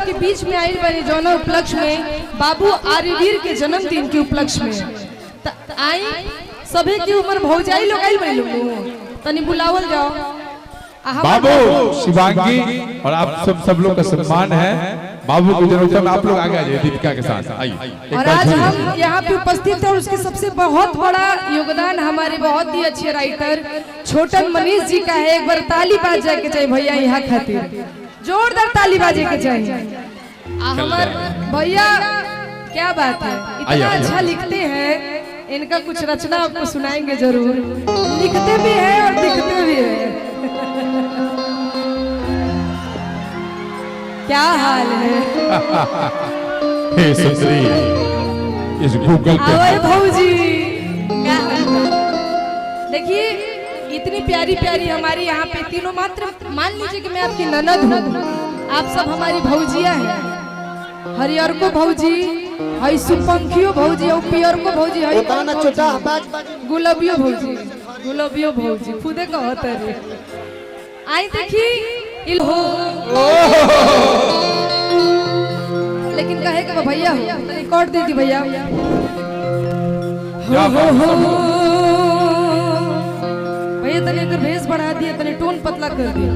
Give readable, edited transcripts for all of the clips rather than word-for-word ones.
सबके बीच में आई बनी जौन उपलक्ष्य में बाबू आर्यवीर के जन्मदिन के उपलक्ष्य में आई सभी की उम्र भौजाई लोग आई बनी लोग तनी बुलावल जाओ। बाबू शिवांगी और आप सब लोग का सम्मान है। बाबू के जन्मोत्सव में आप लोग आगे आ जाइए दीपिका के साथ आइए। और आज हम यहाँ पे उपस्थित हैं और उसके सबसे बहुत बड़ा योगदान हमारे बहुत ही अच्छे राइटर छोटन मनीष जी का है। एक बार ताली बाज जाए के चाहिए भैया यहाँ खातिर, जोरदार ताली बाजे के चाहिए। हमारे भैया क्या बात है, इतना अच्छा लिखते हैं। इनका कुछ रचना आपको सुनाएंगे जरूर। लिखते भी हैं और दिखते भी हैं। क्या हाल है हे सुंदरी इस गूगल पे भौजी। देखिए इतनी प्यारी प्यारी हमारी यहाँ पे तीनों मात्र मान लीजिए कि मैं आपकी ननद हूँ, आप सब हमारी भौजिया हैं। हरियर को भौजी हई, सुपंखियो भौजी हई, पियर को भौजी हई, गुलाबियो भौजी, गुलाबियो भौजी खुदे कहत रे। आई देखी इल्हो लेकिन कहे के भैया हो रिकॉर्ड दे दी भैया। भैया तने अगर भेस बढ़ा दिया तने टोन पतला कर दिया।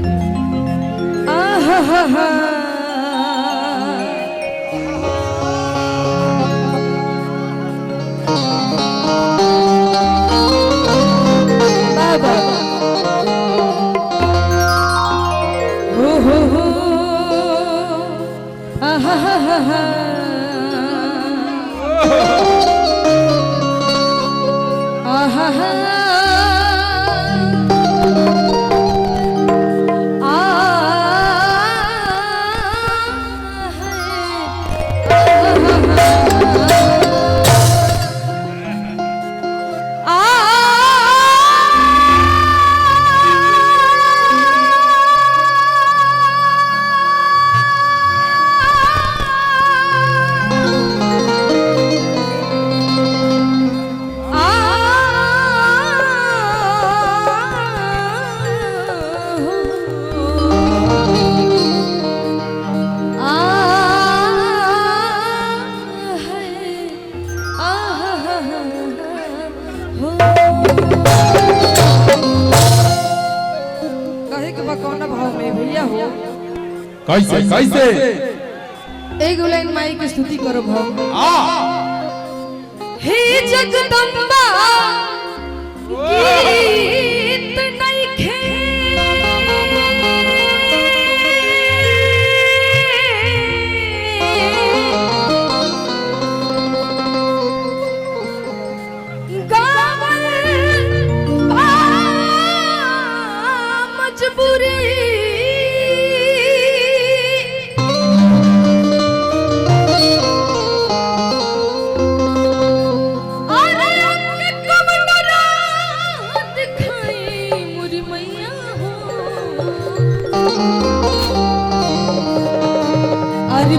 कैसे कैसे एक लाइन माई की स्तुति करो भाव। हे जगदम्बा गीत नइखे गावल मजबूरी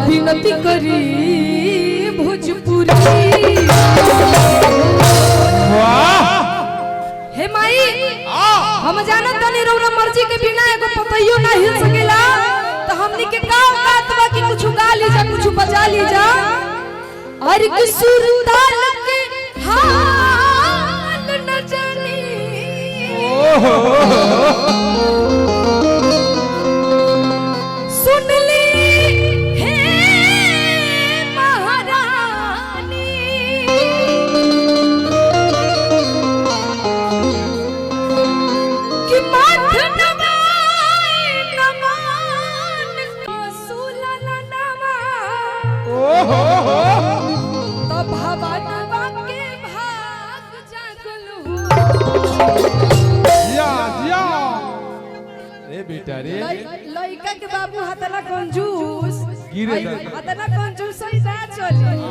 विनती करी भोजपुरी। हे माई हम जानत तनी रौरा मर्जी के बिना एगो पतइयो ना हिल सकेला, तो हमनी के का बात बा कि कुछ गा ली जा कुछ बजा ली जा। और कि सुर ताल के हाल न जानी सुन ली बेटा रे लइका के बाबू हतना कंजूस गिरे हतना कंजूस सही ना चली।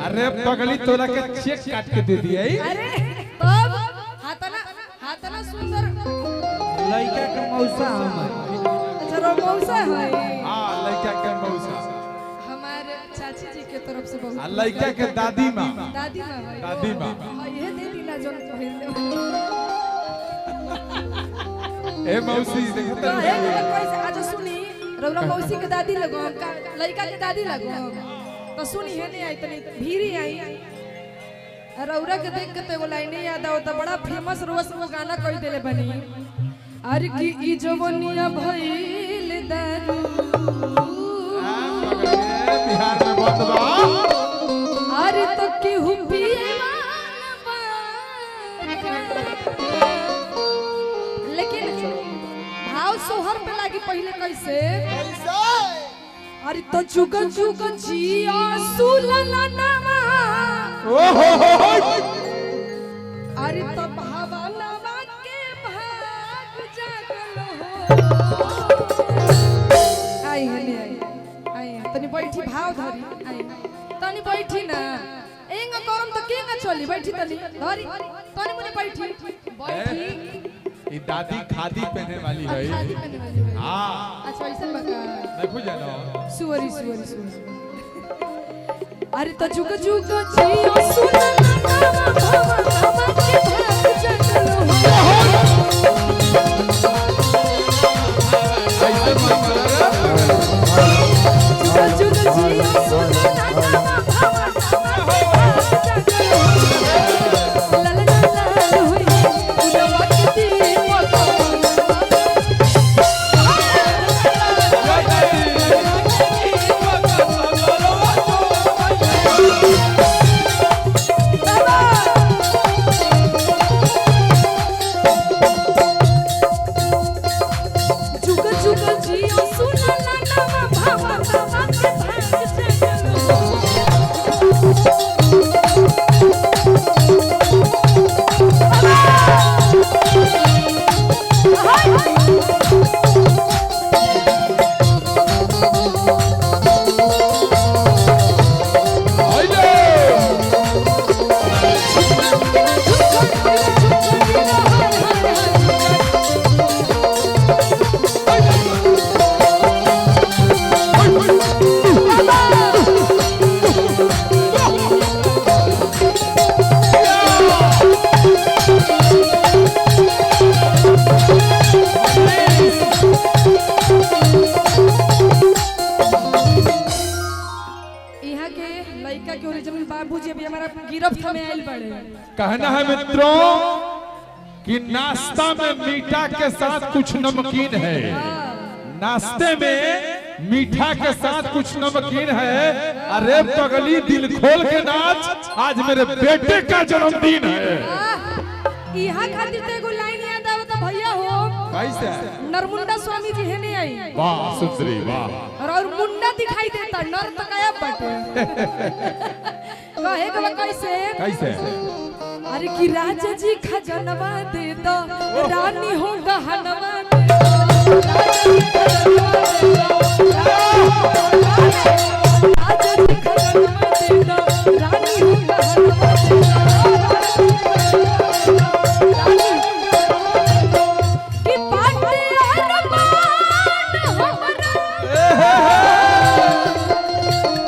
अरे पगली तोरा के चेक काट के दे दिया। अरे तब हतना सुंदर लइका के मौसा हमर। अच्छा रो मौसा है। हां लइका के मौसा हमारे चाची जी के तरफ से बहुत। लइका के दादी मां दादी मां है। दादी मां ये दे दीना जो पहले ए मौसी देखत कैसे आज सुनी रौरा मौसी के दादी लगो का लड़का के दादी लगो तो सुनी है नहीं आई तनी भीरी आई रौरा के देख के तो एगो लाइन याद आओ तो बड़ा फेमस रोज वो गाना कह देले बनी अरे की ई जवनिया भइल दारू बिहार में बहुत बा अरे तो केहू पिए लेकिन भाव सोहर पे लागी पहले कैसे अरे तो जुग जुग जिया सुलला नामा अरे तो भावनावा के भाग जागल हो आई हने आई तनी बैठी भाव धरी आई तनी बैठी ना एंगा करम तो केंगा चली बैठी तनी धरी तनी मुने बैठी ये दादी खादी पहनने वाली है खादी पहनने वाली है हां अच्छा ऐसा बका देखो जानो सुवरी अरे तो जुग जुग जियो सुनना भावा के भाग जगल हो जुग जुग जियो सुनना भावा के भाग जगल हो ला ला ला होई उलवा के कहना है मित्रों कि नाश्ता में मीठा के साथ कुछ नमकीन है नाश्ते में मीठा के साथ कुछ नमकीन है अरे पगली दिल खोल के नाच आज मेरे बेटे का जन्मदिन है यहाँ खातिर तो एगो लाइन याद आवत भैया हो कैसे नरमुंडा स्वामी जी है नहीं आई वाह सुंदरी वाह और मुंडा दिखाई देता नर तो गायब बटे कहे के कैसे कैसे अरे कि राजा जी खजनवा दे दो रानी हो गहनवा दे दो राजा जी खजनवा दे दो रानी हो गहनवा दे दो कि बाटे अरमान हमरा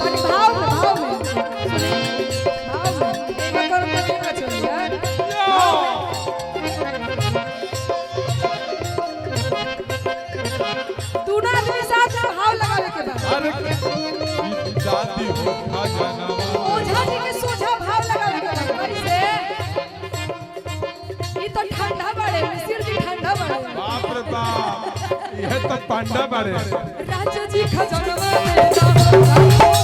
अरे भाव दादी हो खजाना ओझा जी के सोझा भाव लगावे के कैसे ई तो ठंडा बड़े मिसिर जी ठंडा बड़े बाप रे बाप ये तो पांडा बारे राजा जी खजनवा दे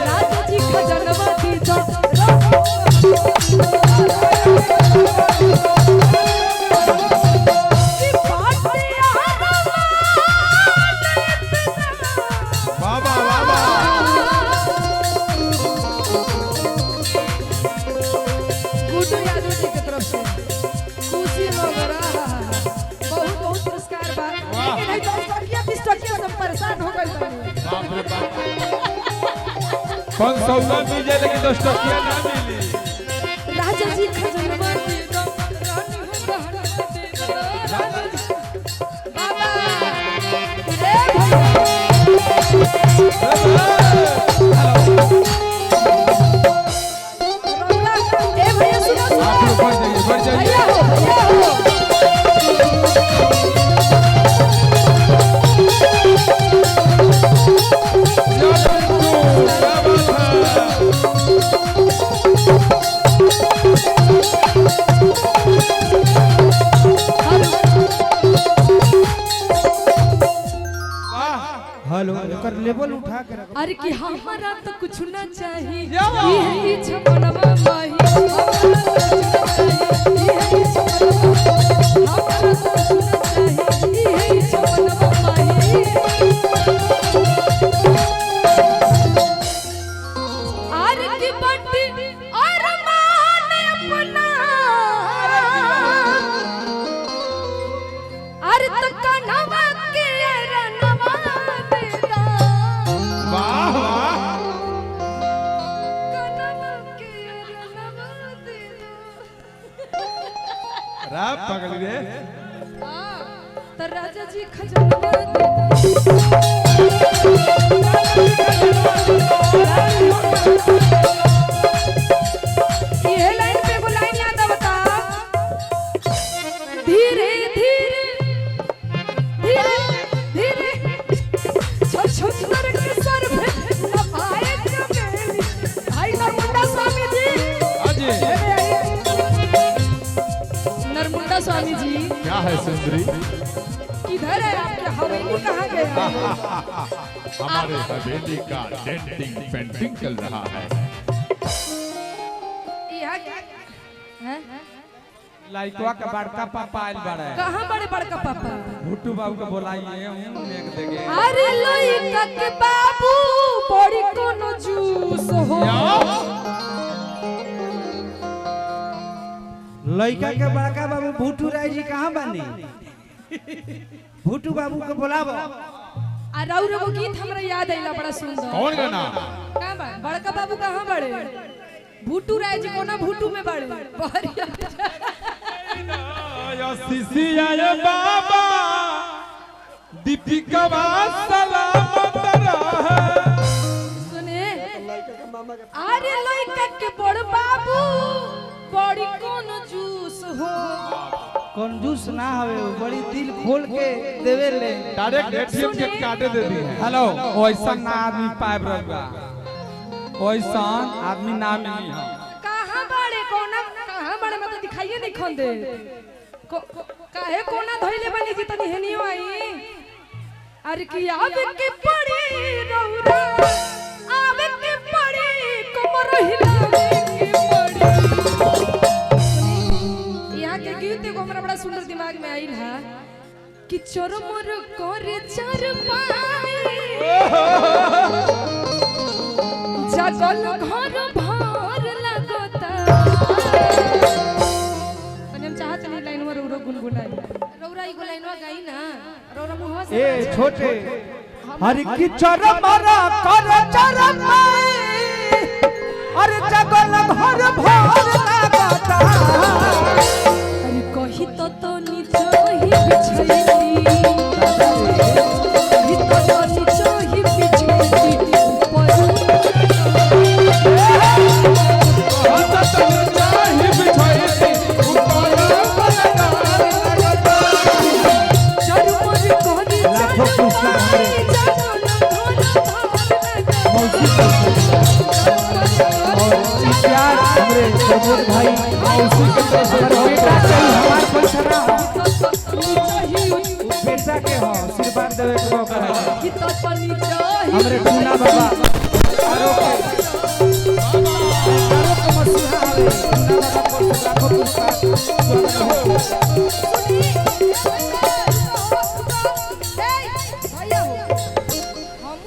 राजा जी खजनवा दी दो कौन सौदा मिल जाए लेकिन 10 टकिया ना मिली राजा जी खजनवा दे दो रानी हो गहना दे दो राजा जी बाबा ए भैया सुनो आप लोग बढ़ जाइए भैया हो एकर लेवल उठा के रखो। अरे कि हमारा तो कुछ ना चाहिए ये छपनवा माही हमारा तो कुछ ना चाहिए ये छपनवा माही आर की बट्टी और मान अपना अरे तो कनवा के रनवा देदा वाह वाह कनवा के रनवा देदा रा पगली रे तो राजा जी खजनवा देदा ये लाइन पे वो लाइन याद बता धीरे धीरे धीरे धीरे छोट छोट करके सर पे लपाए चमेली भाई नरमुंडा स्वामी जी अजी नरमुंडा स्वामी जी क्या है सुंदरी किधर है आपके हवेली कहाँ गए हमारे हवेली का डेंटिंग पेंटिंग चल रहा है यहाँ हैं लाइकवा का बड़का पापा आइल बाड़े। कहाँ बड़े बड़का पापा भुट्टू बाबू के बोलाइए हम लेके देगे। अरे लइका के बाबू बड़ी कोनो जूस हो लइका के बड़का बाबू भुट्टू राय जी कहाँ बानी? भुट्टू बाबू के बोलाबो। आ राउ रे वो गीत हमरा याद आइला बड़ा सुंदर कौन गाना कहाँ बा बड़का बाबू कहाँ बड़े भुट्टू राय जी कोना भुट्टू में बड़े बहरिया सिसिया बाबा दीपिका सलामत रहे सुने अरे लइका के बड़ बाबू बड़ी कोनो जूस हो कंजूस ना हवे वो बड़ी दिल खोल के देवे ले। डायरेक्ट एटीएम के काटे दे दी है हेलो वैसा ना आदमी पाइब रहा वैसा आदमी ना मिली है। कहाँ बड़े कोना कहाँ बड़े मतलब दिखाइए नहीं खोंदे काहे कोना धइले बनी जी तनी हेनियो आई अरे की आवे के पड़ी रौरा आवे के पड़ी कमर हिलावे के पड़ी यहाँ के गीत एगो हमरा बड़ा सुंदर दिमाग में आइल है कि चरमर करे चर पाई जगल घर भर लगता तने हम चाहत नहीं लाइन में रौरा गुनगुनाई रौरा ई लाइनवा गाई ना रौरा मुंहवा से ए छोटे हरि की चरमरा कर चरमाई अरे जगल घर भर लगता अरे कही तो नीचो ही बिछैती कही तो नीचो ही बिछैती ऊपर चरमर कहनी लाखों खुशा हमरे और प्यार हमरे प्रमोद भाई उसी के तरफ से बेटा चाहिए हमार पैसा ना हो बेटा के हो आशीर्वाद देवे के मौका है हमरे टूना बाबा आरो के मसीहा हवे